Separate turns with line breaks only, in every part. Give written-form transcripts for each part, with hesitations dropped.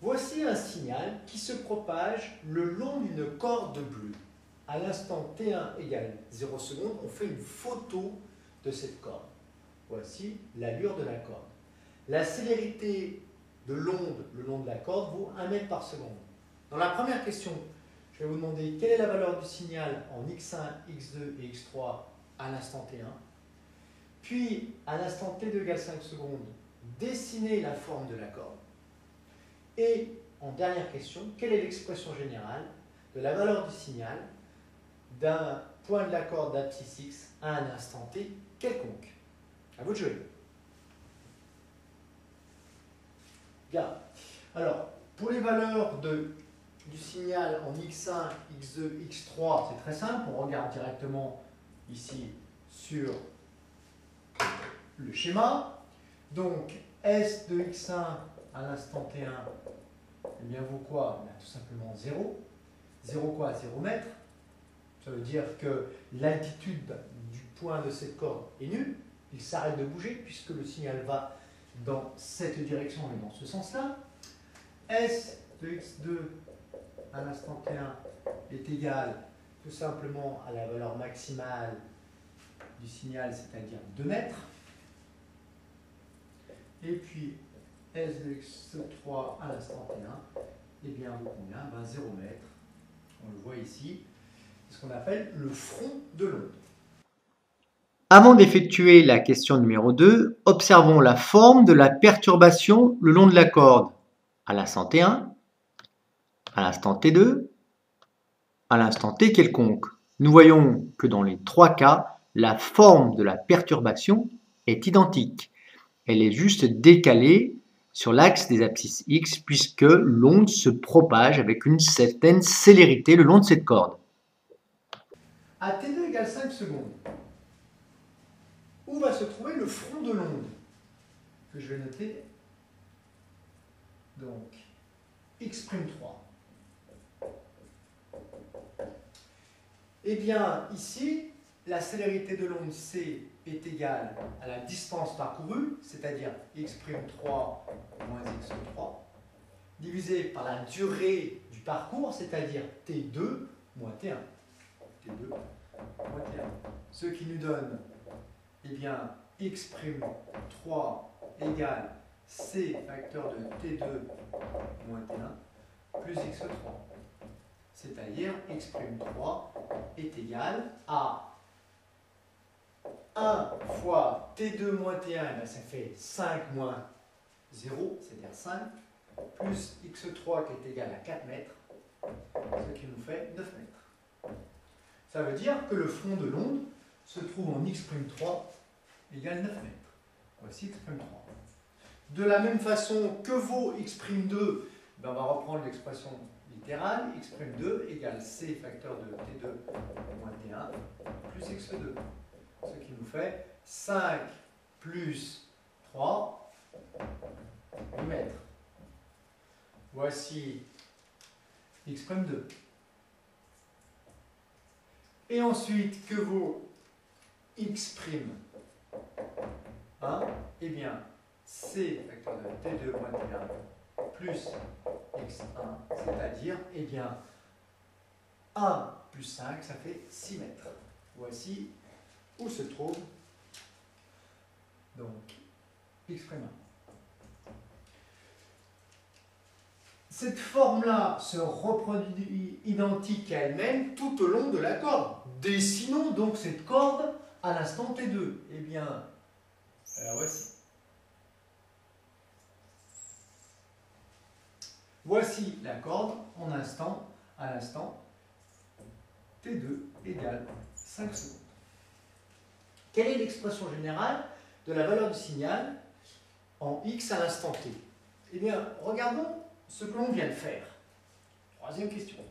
Voici un signal qui se propage le long d'une corde bleue. À l'instant t1 égale 0 secondes, on fait une photo de cette corde. Voici l'allure de la corde. La célérité de l'onde le long de la corde vaut 1 mètre par seconde. Dans la première question, je vais vous demander quelle est la valeur du signal en x1, x2 et x3 à l'instant t1. Puis, à l'instant t2 égale 5 secondes, dessinez la forme de la corde. Et en dernière question, quelle est l'expression générale de la valeur du signal d'un point de la corde d'abscisse x à un instant t quelconque? À vous de jouer. Bien. Alors, pour les valeurs du signal en x1, x2, x3, c'est très simple. On regarde directement ici sur le schéma. Donc, S de x1 à l'instant t1, eh bien, vaut quoi? Tout simplement 0. 0 quoi? 0 mètre. Ça veut dire que l'altitude du point de cette corde est nulle. Il s'arrête de bouger puisque le signal va dans cette direction et dans ce sens-là. S de x2 à l'instant t1 est égal tout simplement à la valeur maximale du signal, c'est-à-dire 2 mètres. Et puis S de x3 à l'instant t1, eh bien, vaut combien? 0 mètre. On le voit ici. C'est ce qu'on appelle le front de l'onde.
Avant d'effectuer la question numéro 2, observons la forme de la perturbation le long de la corde à l'instant t1, à l'instant t2, à l'instant t quelconque. Nous voyons que dans les trois cas, la forme de la perturbation est identique. Elle est juste décalée sur l'axe des abscisses x puisque l'onde se propage avec une certaine célérité le long de cette corde.
À t2 égale 5 secondes, où va se trouver le front de l'onde? Que je vais noter. Donc, x'3. Eh bien, ici, la célérité de l'onde c est égale à la distance parcourue, c'est-à-dire x'3 moins x3, divisé par la durée du parcours, c'est-à-dire t2 moins t1. T2 moins t1. Ce qui nous donne, eh bien, x'3 égale c facteur de t2 moins t1 plus x3. C'est-à-dire x'3 est égal à 1 fois t2 moins t1, ça fait 5 moins 0, c'est-à-dire 5, plus x3 qui est égal à 4 mètres, ce qui nous fait 9 mètres. Ça veut dire que le front de l'onde se trouve en x'3 égale 9 mètres. Voici x'3. De la même façon que vaut x'2, ben on va reprendre l'expression littérale, x'2 égale c facteur de t2 moins t1 plus x2. Ce qui nous fait 5 plus 3, 8 mètres. Voici x'2. Et ensuite, que vaut x'1? Eh bien, c facteur de t2 moins t1 plus x1, c'est-à-dire, eh bien, 1 plus 5, ça fait 6 mètres. Voici où se trouve donc x'1. Cette forme-là se reproduit identique à elle-même tout au long de la corde. Dessinons donc cette corde à l'instant t2. Eh bien, alors voici. Voici la corde à l'instant t2 égale 5 secondes. Quelle est l'expression générale de la valeur du signal en x à l'instant t? Eh bien, regardons ce que l'on vient de faire. Troisième question.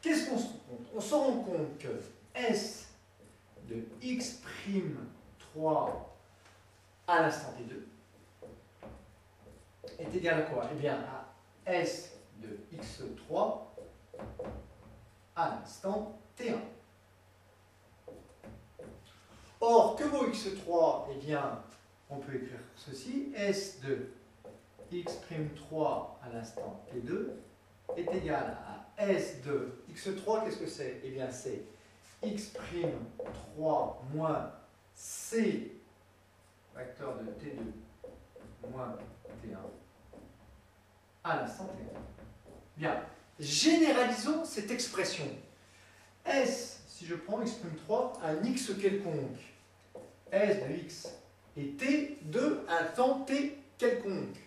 Qu'est-ce qu'on se rend compte? On se rend compte que S de x'3 à l'instant t2 est égal à quoi? Eh bien, à S de x'3 à l'instant t1. Or, que vaut x3? Eh bien, on peut écrire ceci, S de x'3 à l'instant t2 est égal à S de x3, qu'est-ce que c'est? Eh bien, c'est x'3 moins c facteur de t2 moins t1 à l'instant t1. Bien, généralisons cette expression. S, si je prends x'3, un x quelconque, S de x et t de un temps t quelconque,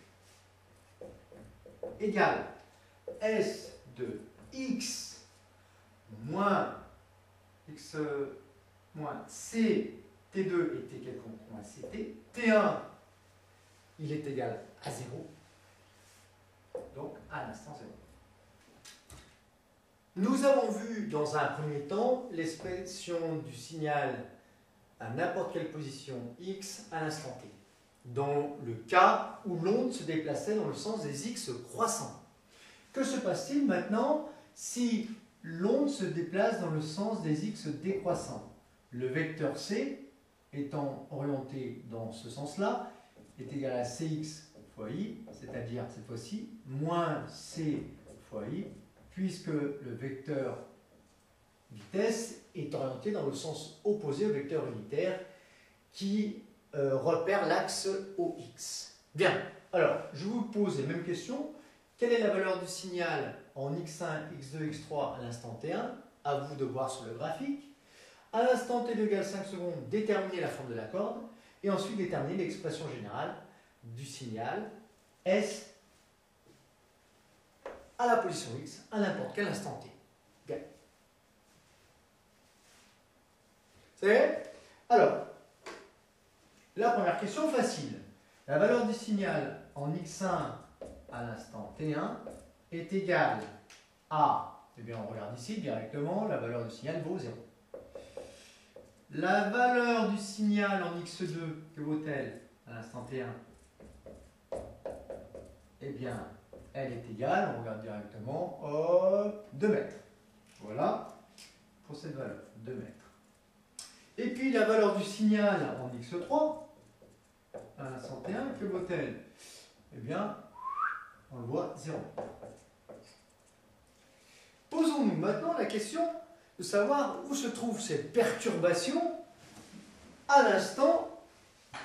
égale S de x moins x moins c t2 et t quelconque moins ct, t1 il est égal à 0, donc à l'instant 0. Nous avons vu dans un premier temps l'expression du signal à n'importe quelle position x à l'instant t, dans le cas où l'onde se déplaçait dans le sens des x croissants. Que se passe-t-il maintenant si l'onde se déplace dans le sens des x décroissants? Le vecteur c, étant orienté dans ce sens-là, est égal à cx fois i, c'est-à-dire cette fois-ci moins c fois i, puisque le vecteur vitesse est orienté dans le sens opposé au vecteur unitaire qui repère l'axe OX. Bien, alors je vous pose les mêmes questions. Quelle est la valeur du signal en x1, x2, x3 à l'instant t1? À vous de voir sur le graphique. À l'instant t2 égale 5 secondes, déterminer la forme de la corde et ensuite déterminer l'expression générale du signal S à la position x à n'importe quel instant t. Bien. C'est? Alors, la première question facile. La valeur du signal en x1 à l'instant t1 est égale à, eh bien on regarde ici directement, la valeur du signal vaut 0. La valeur du signal en x2, que vaut-elle à l'instant t1? Eh bien, elle est égale, on regarde directement, à 2 mètres. Voilà, pour cette valeur, 2 mètres. Et puis la valeur du signal en x3, à l'instant t1, que vaut-elle? Eh bien, on le voit, 0. Posons-nous maintenant la question de savoir où se trouvent ces perturbations à l'instant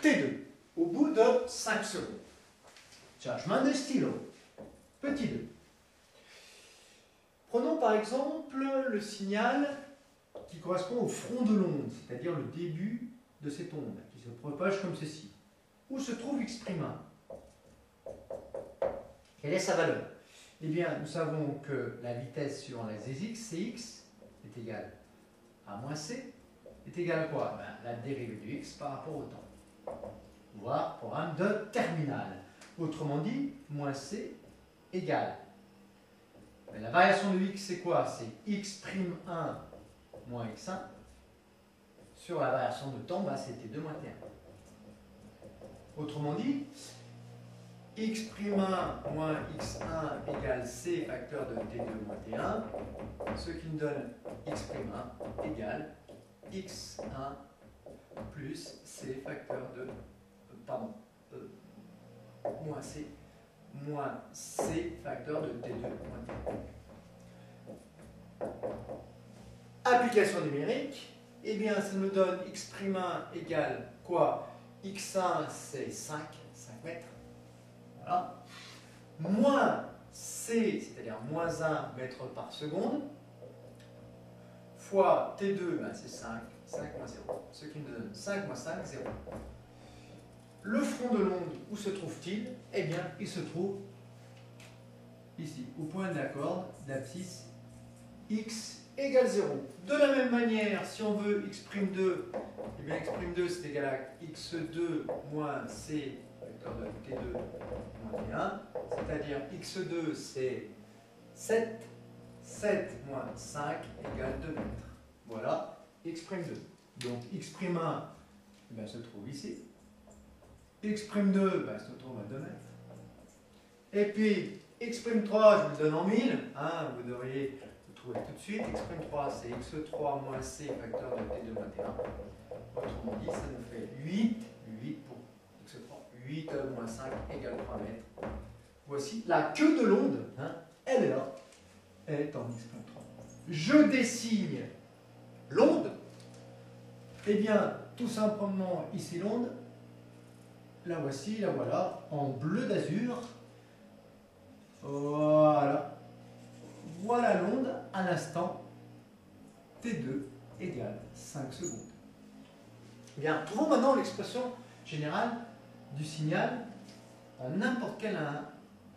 t2, au bout de 5 secondes. Tiens, je mets des stylos. Petit 2. Prenons par exemple le signal qui correspond au front de l'onde, c'est-à-dire le début de cette onde, qui se propage comme ceci. Où se trouve x'1? Quelle est sa valeur? Eh bien, nous savons que la vitesse suivant l'axe des x, cx, est égale à moins c, est égale à quoi? La dérivée du x par rapport au temps. Voire programme de terminale. Autrement dit, moins c égale. La variation de x, c'est quoi? C'est x'1 moins x1 sur la variation de temps, c'est t2 moins t1. Autrement dit, x'1 moins x1 égale c facteur de t2 moins t1, ce qui nous donne x'1 égale x1 plus c facteur de moins c facteur de t2 moins t1. Application numérique, eh bien ça nous donne x'1 égale quoi? x1 c'est 5 mètres. Voilà. Moins c, c'est-à-dire moins 1 mètre par seconde, fois t2, c'est 5 moins 0. Ce qui nous donne 5 moins 5, 0. Le front de l'onde, où se trouve-t-il? Eh bien, il se trouve ici, au point de la corde d'abscisse x égale 0. De la même manière, si on veut x'2, eh bien x'2 c'est égal à x2 moins c facteur de t2 moins t1, c'est-à-dire x2 c'est 7, 7 moins 5 égale 2 mètres. Voilà, x'2. Donc x'1 se trouve ici. x'2 se trouve à 2 mètres. Et puis x'3, je vous le donne en 1000. Vous devriez le trouver tout de suite. x'3 c'est x3 moins c facteur de t2 moins t1. Autrement dit, ça nous fait 8 pour x3. 8 moins 5 égale 3 mètres. voici la queue de l'onde, hein, elle est là, elle est en x'3. Je dessine l'onde, et bien tout simplement ici l'onde, la voici, la voilà, en bleu d'azur. Voilà. Voilà l'onde à l'instant T2 égale 5 secondes. Bien, trouvons maintenant l'expression générale du signal en n'importe quel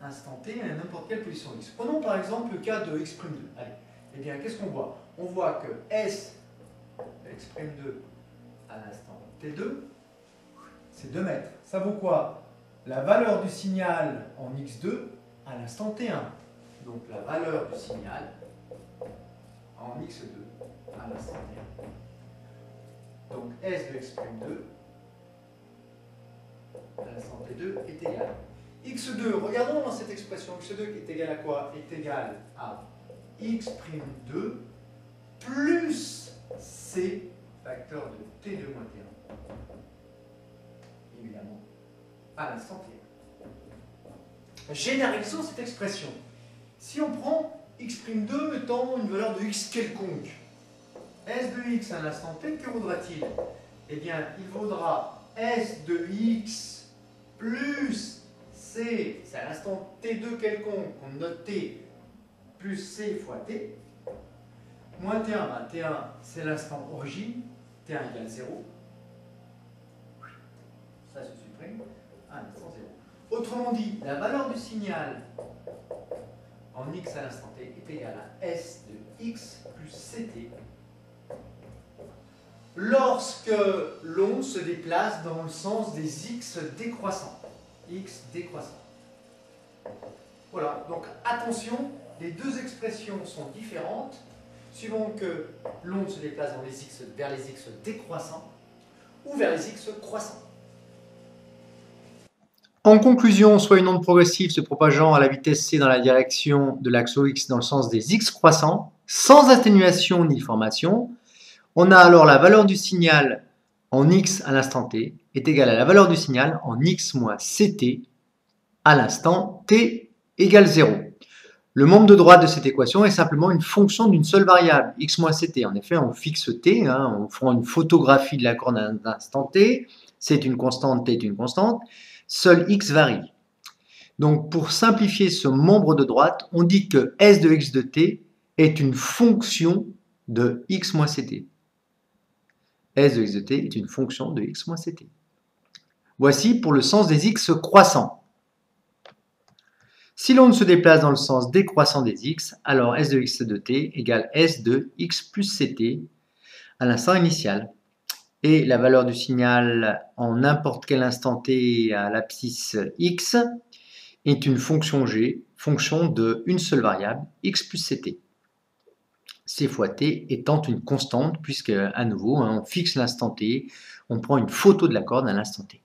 instant T et à n'importe quelle position x. Prenons par exemple le cas de x'2. Allez, eh bien, qu'est-ce qu'on voit? On voit que S x'2 à l'instant T2, c'est 2 mètres. Ça vaut quoi? La valeur du signal en x2 à l'instant T1. Donc la valeur du signal en x2 à l'instant T1. Donc S de x'2 à l'instant T2 est égal. x2, regardons dans cette expression, x2 est égal à quoi? Est égal à x'2 plus c facteur de T2 moins T1. Évidemment, à l'instant T1. Généralisons cette expression. Si on prend x'2 étant une valeur de x quelconque, S de x à l'instant t, que vaudra-t-il? Eh bien, il vaudra S de x plus c, c'est à l'instant t2 quelconque, on note t, plus c fois t, moins t1, ben, t1 c'est l'instant origine, t1 égale 0, ça se supprime, à l'instant 0. Autrement dit, la valeur du signal en x à l'instant t est égale à S de x plus ct lorsque l'onde se déplace dans le sens des x décroissants. X décroissant. Voilà, donc attention, les deux expressions sont différentes suivant que l'onde se déplace vers les x décroissants ou vers les x croissants.
En conclusion, soit une onde progressive se propageant à la vitesse c dans la direction de l'axe OX dans le sens des x croissants, sans atténuation ni formation, on a alors la valeur du signal en x à l'instant t est égale à la valeur du signal en x moins ct à l'instant t égale 0. Le membre de droite de cette équation est simplement une fonction d'une seule variable, x moins ct. En effet, on fixe t, on fera une photographie de la courbe à l'instant t, c'est une constante, t est une constante, seul x varie. Donc pour simplifier ce membre de droite, on dit que s de x de t est une fonction de x moins ct. S de x de t est une fonction de x moins ct. Voici pour le sens des x croissants. Si l'onde se déplace dans le sens décroissant des x, alors s de x de t égale s de x plus ct à l'instant initial. Et la valeur du signal en n'importe quel instant t à l'abscisse x est une fonction g, fonction de une seule variable, x plus ct. C fois t étant une constante, puisque à nouveau, on fixe l'instant t, on prend une photo de la corde à l'instant t.